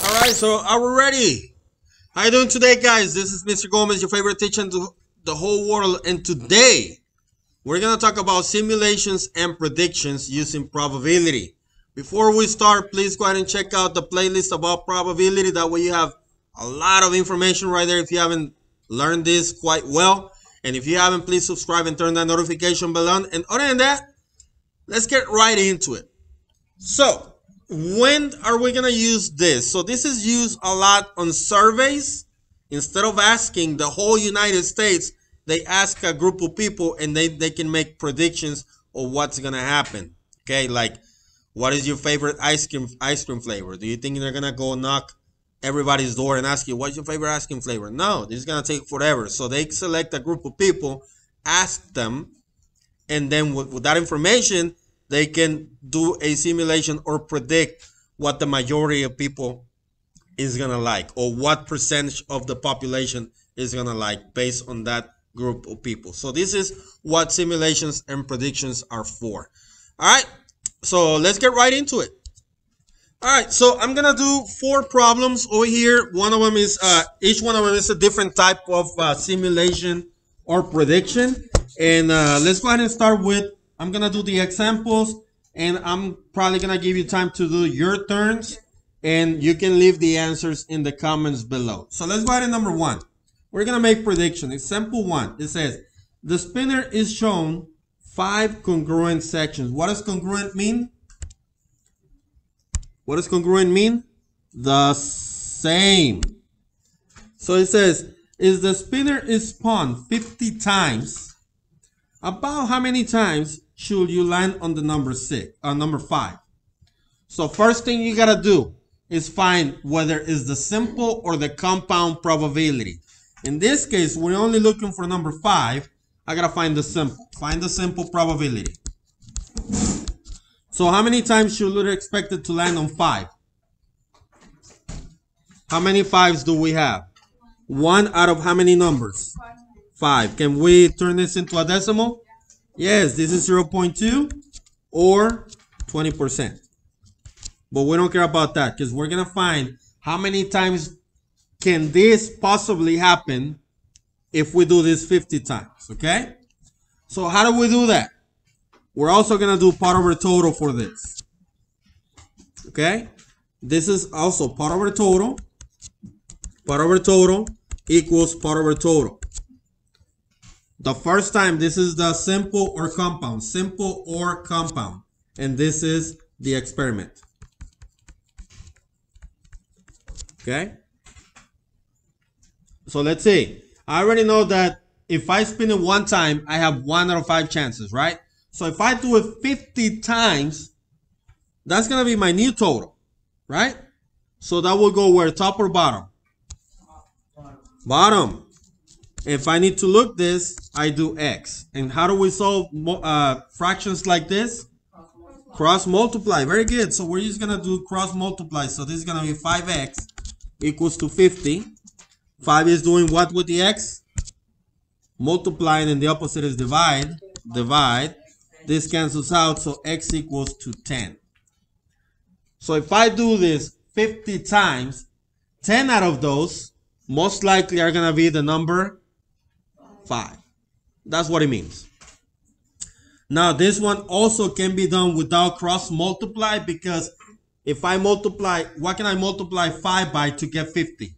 All right, so are we ready? How you doing today, guys? This is Mr. Gomez, your favorite teacher in the whole world, and today we're gonna talk about simulations and predictions using probability. Before we start, please go ahead and check out the playlist about probability. That way you have a lot of information right there if you haven't learned this quite well. And if you haven't, please subscribe and turn that notification bell on. And other than that, let's get right into it. So, when are we going to use this? So this is used a lot on surveys. Instead of asking the whole United States, they ask a group of people and they can make predictions of what's going to happen. Okay, like, what is your favorite ice cream flavor? Do you think they're going to go knock everybody's door and ask you, what's your favorite ice cream flavor? No, this is going to take forever. So they select a group of people, ask them, and then with that information, they can do a simulation or predict what the majority of people is going to like, or what percentage of the population is going to like based on that group of people. So this is what simulations and predictions are for. All right, so let's get right into it. All right, so I'm going to do 4 problems over here. One of them is, each one of them is a different type of simulation or prediction. And let's go ahead and start with, I'm going to do the examples, and I'm probably going to give you time to do your turns, and you can leave the answers in the comments below. So let's go ahead and number 1. We're going to make prediction. It's simple one. It says, the spinner is shown 5 congruent sections. What does congruent mean? What does congruent mean? The same. So it says, if the spinner is spun 50 times, about how many times should you land on the number 5? So first thing you gotta do is find whether it's the simple or the compound probability. In this case, we're only looking for number 5. I gotta find the simple. Find the simple probability. So how many times should we expect it to land on 5? How many 5s do we have? 1 out of how many numbers? 5. Can we turn this into a decimal? Yes, this is 0.2 or 20%. But we don't care about that because we're going to find how many times can this possibly happen if we do this 50 times, okay? So how do we do that? We're also going to do part over total for this. Okay? This is also part over total. Part over total equals part over total. The first time, this is the simple or compound. Simple or compound. And this is the experiment. Okay? So let's see. I already know that if I spin it 1 time, I have 1 out of 5 chances, right? So if I do it 50 times, that's going to be my new total, right? So that will go where, top or bottom? Bottom. If I need to look this, I do X. And how do we solve fractions like this? Cross multiply. Very good. So we're just going to do cross multiply. So this is going to be 5X equals to 50. 5 is doing what with the X? Multiplying, and the opposite is divide. Divide. This cancels out, so X equals to 10. So if I do this 50 times, 10 out of those most likely are going to be the number 5. That's what it means. Now, this one also can be done without cross multiply, because if I multiply, what can I multiply 5 by to get 50?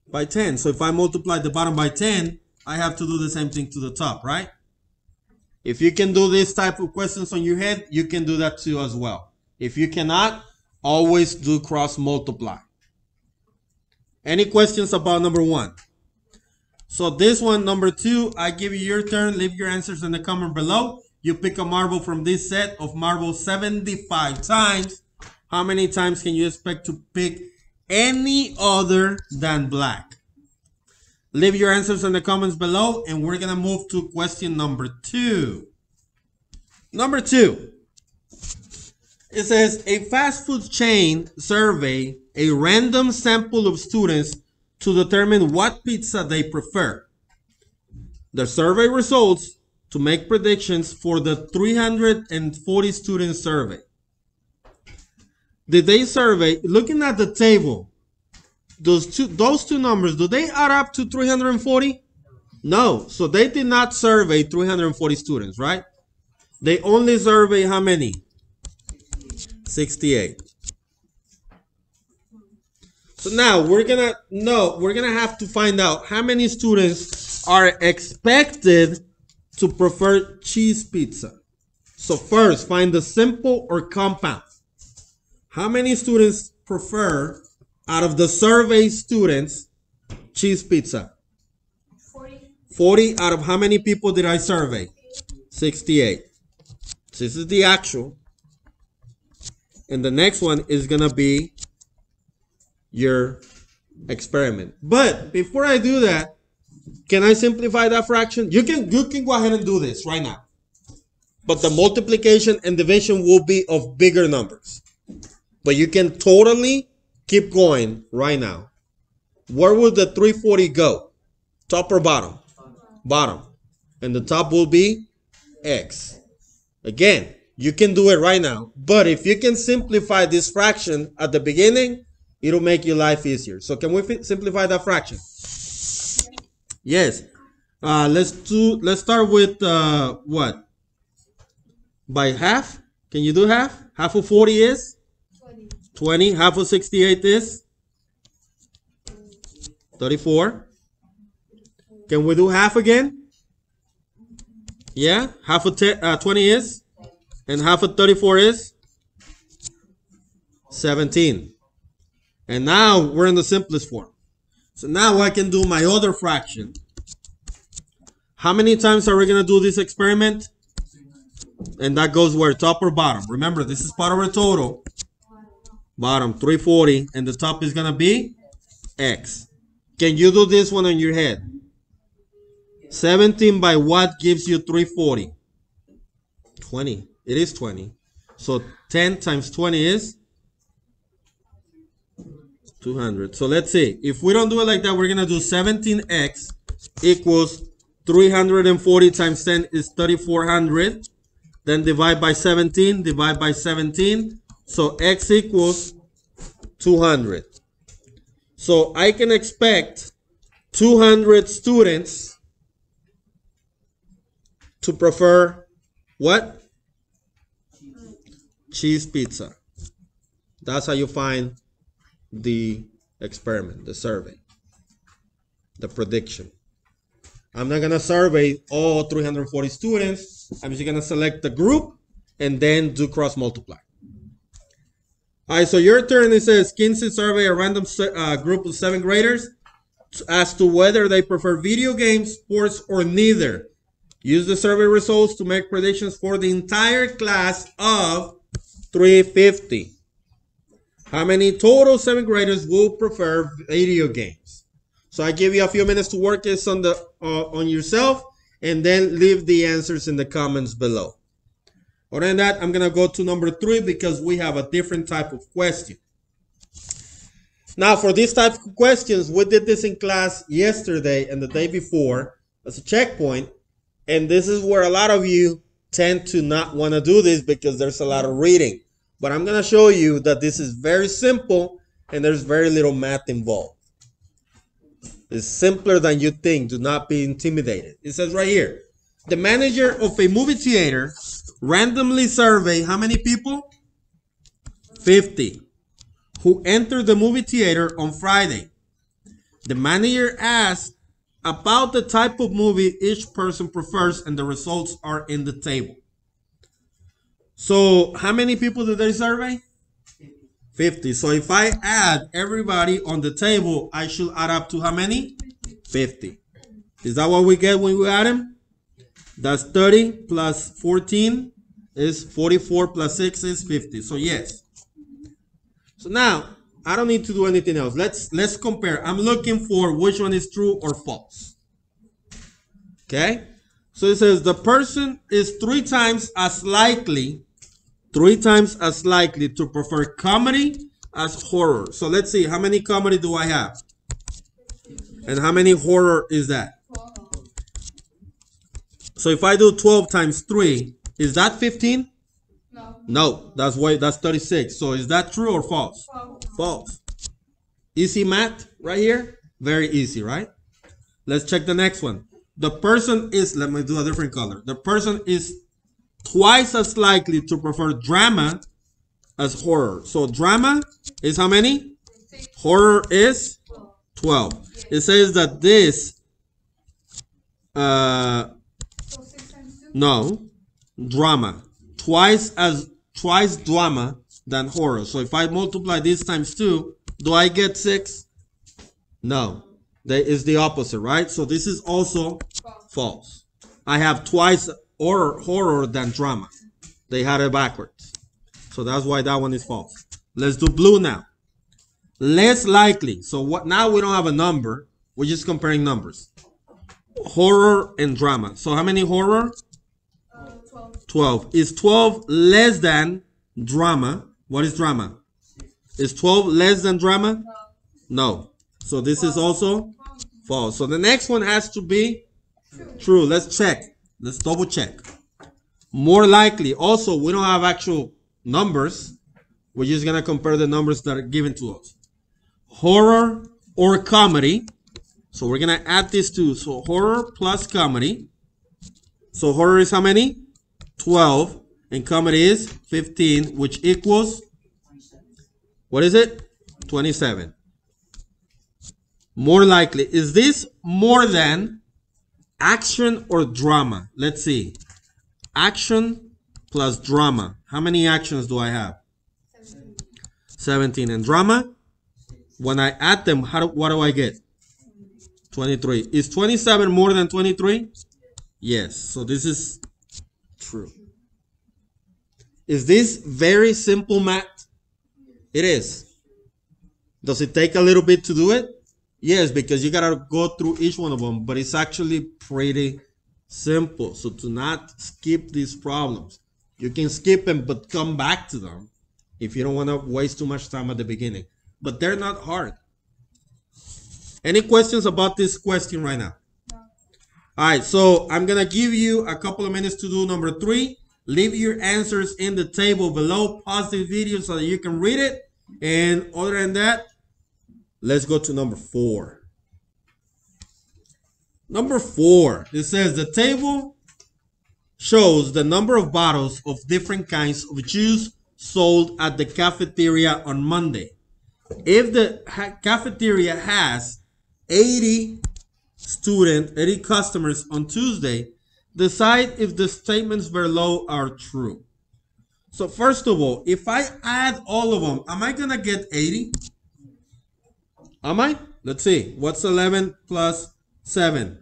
By 10. So if I multiply the bottom by 10, I have to do the same thing to the top, right? If you can do this type of questions on your head, you can do that too as well. If you cannot, always do cross multiply. Any questions about number 1? So this one, number 2, I give you your turn. Leave your answers in the comment below. You pick a marble from this set of marbles 75 times. How many times can you expect to pick any other than black? Leave your answers in the comments below, and we're going to move to question number 2. Number 2. It says, a fast food chain survey a random sample of students to determine what pizza they prefer. The survey results to make predictions for the 340 student survey. did they survey, looking at the table, those two numbers, do they add up to 340? No. So they did not survey 340 students, right? They only survey how many? 68. So now we're gonna have to find out how many students are expected to prefer cheese pizza. So first, find the simple or compound. How many students prefer, out of the survey students, cheese pizza? 40. 40 out of how many people did I survey? 68. So this is the actual. And the next one is gonna be your experiment. But before I do that, can I simplify that fraction? You can go ahead and do this right now. But the multiplication and division will be of bigger numbers. But you can totally keep going right now. Where would the 340 go? Top or bottom? Bottom. And the top will be x. Again, you can do it right now. But if you can simplify this fraction at the beginning, it'll make your life easier. So can we simplify that fraction? Yes. Let's start with what? By half? Can you do half? Half of 40 is 20. Half of 68 is 34. Can we do half again? Yeah. Half of 20 is, and half of 34 is 17. And now we're in the simplest form. So now I can do my other fraction. How many times are we going to do this experiment? And that goes where? Top or bottom? Remember, this is part of our total. Bottom, 340. And the top is going to be x. Can you do this one on your head? 17 by what gives you 340? 20. It is 20. So 10 times 20 is 200. So let's see. If we don't do it like that, we're going to do 17x equals 340 times 10 is 3,400. Then divide by 17. Divide by 17. So x equals 200. So I can expect 200 students to prefer what? Cheese pizza. That's how you find the experiment, the survey, the prediction. I'm not going to survey all 340 students. I'm just going to select the group and then do cross multiply. All right, so your turn. It says Kinsey survey a random group of 7th graders as to whether they prefer video games, sports, or neither. Use the survey results to make predictions for the entire class of 350. How many total 7th graders will prefer video games? So I give you a few minutes to work this on yourself, and then leave the answers in the comments below. Other than that, I'm going to go to number 3 because we have a different type of question. Now, for this type of questions, we did this in class yesterday and the day before as a checkpoint. And this is where a lot of you tend to not want to do this because there's a lot of reading. But I'm going to show you that this is very simple and there's very little math involved. It's simpler than you think. Do not be intimidated. It says right here, the manager of a movie theater randomly surveyed how many people? 50. Who entered the movie theater on Friday. The manager asked about the type of movie each person prefers, and the results are in the table. So how many people did they survey? 50. So if I add everybody on the table, I should add up to how many? 50. Is that what we get when we add them? That's 30 plus 14 is 44 plus 6 is 50. So yes. So now I don't need to do anything else. Let's compare. I'm looking for which one is true or false. Okay? So it says the person is 3 times as likely to prefer comedy as horror. So let's see, how many comedy do I have? And how many horror is that? So if I do 12 times 3, is that 15? No, that's why that's 36. So is that true or false? False. Easy math right here. Very easy, right? Let's check the next one. The person is, let me do a different color. The person is twice as likely to prefer drama as horror. So drama is how many? Horror is 12. It says that this, no, drama. Twice drama than horror. So if I multiply this times 2, do I get 6? No. That is the opposite, right? So this is also false. I have twice horror than drama. They had it backwards. So that's why that one is false. Let's do blue now. Less likely. So what? Now we don't have a number. We're just comparing numbers. Horror and drama. So how many horror? 12. Is 12 less than drama? What is drama? Is 12 less than drama? No. So this is also false. So the next one has to be true. Let's check. Let's double check. More likely. Also, we don't have actual numbers. We're just going to compare the numbers that are given to us. Horror or comedy. So we're going to add these two. So horror plus comedy. So horror is how many? 12. And comedy is 15, which equals, what is it? 27. More likely. Is this more than action or drama? Let's see. Action plus drama. How many actions do I have? 17. And drama? When I add them, what do I get? 23. Is 27 more than 23? Yes. So this is true. Is this very simple math? It is. Does it take a little bit to do it? Yes, because you gotta go through each one of them, but it's actually pretty simple. So do not skip these problems. You can skip them, but come back to them if you don't want to waste too much time at the beginning. But they're not hard. Any questions about this question right now? No. All right, so I'm gonna give you a couple of minutes to do number 3. Leave your answers in the table below. Pause the video so that you can read it. And other than that, let's go to number 4. Number 4, it says the table shows the number of bottles of different kinds of juice sold at the cafeteria on Monday. If the cafeteria has 80 customers on Tuesday, decide if the statements below are true. So first of all, if I add all of them, am I going to get 80? Am I? Let's see. What's 11 plus 7?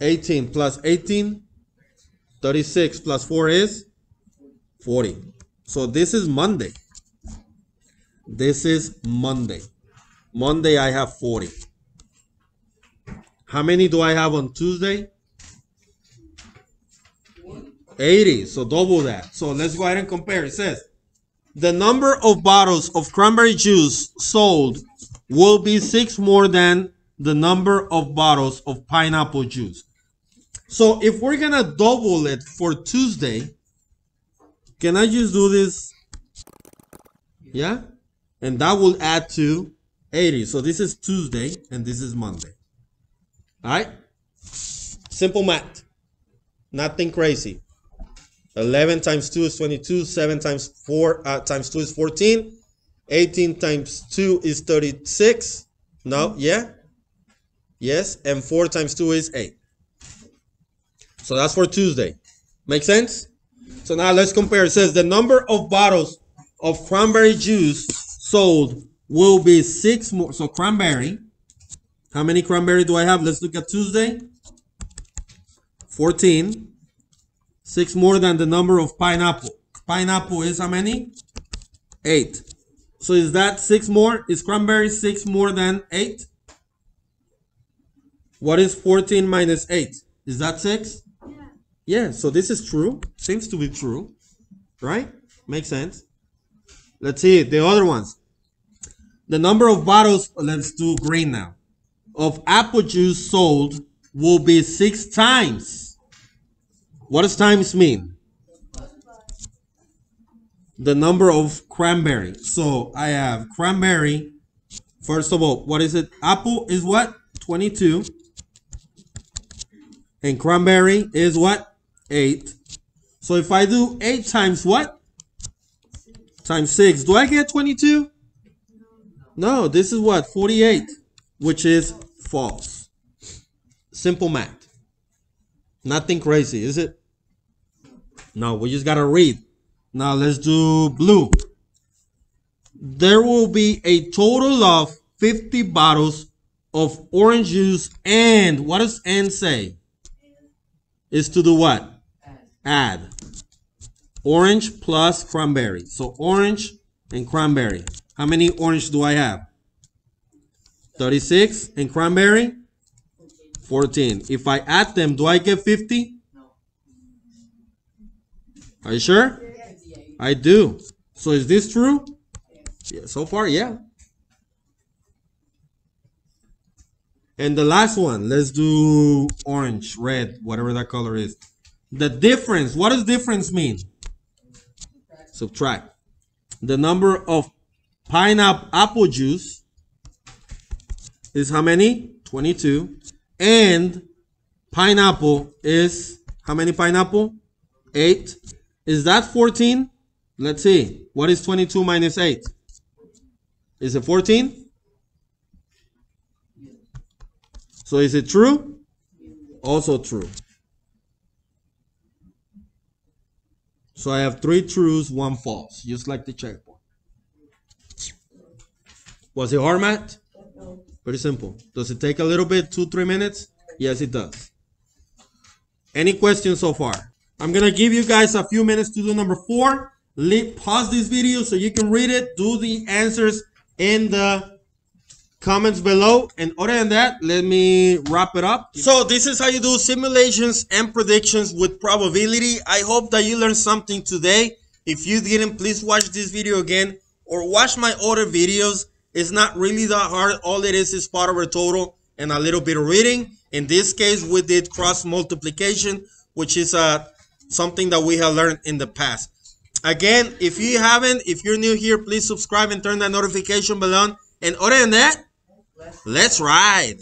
18 plus 18. 36 plus 4 is 40. So this is Monday. This is Monday. Monday I have 40. How many do I have on Tuesday? 80. So double that. So let's go ahead and compare. It says the number of bottles of cranberry juice sold will be 6 more than the number of bottles of pineapple juice. So if we're going to double it for Tuesday, can I just do this? Yeah? And that will add to 80. So this is Tuesday and this is Monday. All right? Simple math. Nothing crazy. 11 times 2 is 22. 7 times 4 times 2 is 14. 18 times 2 is 36. No, yeah? Yes. And 4 times 2 is 8. So that's for Tuesday. Make sense? So now let's compare. It says the number of bottles of cranberry juice sold will be 6 more. So cranberry. How many cranberry do I have? Let's look at Tuesday. 14. 6 more than the number of pineapple. Pineapple is how many? 8. So is that 6 more? Is cranberry 6 more than 8? What is 14 minus 8? Is that 6? Yeah, so this is true. Seems to be true. Right? Makes sense. Let's see the other ones. The number of bottles, let's do green now, of apple juice sold will be 6 times. What does times mean? the number of cranberry. So I have cranberry. First of all, what is it? Apple is what? 22. And cranberry is what? 8. So if I do 8 times what? Times 6. Do I get 22? No, this is what? 48, which is false. Simple math. Nothing crazy, is it? No, we just gotta read. Now let's do blue. There will be a total of 50 bottles of orange juice, and what does "and" say? Is to do what? Add. Orange plus cranberry. So orange and cranberry. How many orange do I have? 36. And cranberry? 14. If I add them, do I get 50? Are you sure? I do. So is this true? Yeah, so far, yeah. And the last one, let's do orange, red, whatever that color is. The difference, what does difference mean? Subtract. The number of pineapple apple juice is how many? 22. And pineapple is, how many pineapple? 8. Is that 14? Let's see. What is 22 minus 8? Is it 14? So is it true? Also true. So I have 3 trues, 1 false, just like the checkboard. Was it hard, Matt? Pretty simple. Does it take a little bit, 2-3 minutes? Yes, it does. Any questions so far? I'm going to give you guys a few minutes to do number 4. Pause this video so you can read it. Do the answers in the comments below. And other than that, let me wrap it up. So this is how you do simulations and predictions with probability. I hope that you learned something today. If you didn't, please watch this video again or watch my other videos. It's not really that hard. All it is part of a total and a little bit of reading. In this case, we did cross multiplication, which is something that we have learned in the past. Again, if you're new here, please subscribe and turn that notification bell on. And other than that, let's ride.